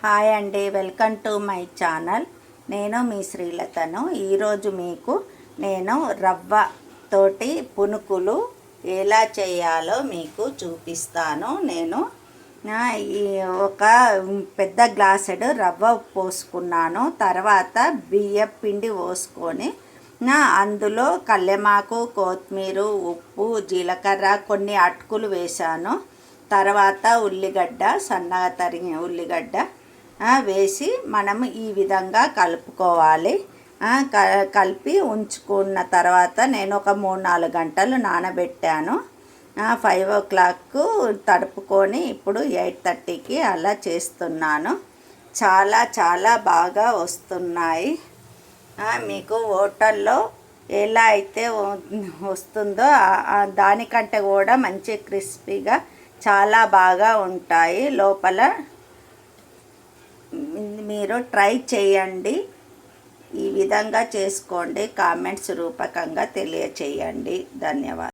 Hi అండి, welcome to my channel. నేను మీ శ్రీలతను. ఈరోజు మీకు నేను రవ్వ తోటి పునుకులు ఎలా చేయాలో మీకు చూపిస్తాను. నేను ఈ ఒక పెద్ద గ్లాసెడు రవ్వ పోసుకున్నాను. తర్వాత బియ్యం పిండి పోసుకొని అందులో కల్లెమాకు, కొత్తిమీర, ఉప్పు, జీలకర్ర, కొన్ని అటుకులు వేశాను. తర్వాత ఉల్లిగడ్డ, సన్నగా తరిగిన ఉల్లిగడ్డ వేసి మనం ఈ విధంగా కలుపుకోవాలి. కలిపి ఉంచుకున్న తర్వాత నేను ఒక 3-4 గంటలు నానబెట్టాను. 5 o'clock తడుపుకొని ఇప్పుడు 8:30కి అలా చేస్తున్నాను. చాలా చాలా బాగా వస్తున్నాయి. మీకు హోటల్లో ఎలా అయితే వస్తుందో దానికంటే కూడా మంచి క్రిస్పీగా చాలా బాగా ఉంటాయి. లోపల మీరు ట్రై చేయండి. ఈ విధంగా చేసుకోండి. కామెంట్స్ రూపకంగా తెలియచేయండి. ధన్యవాదాలు.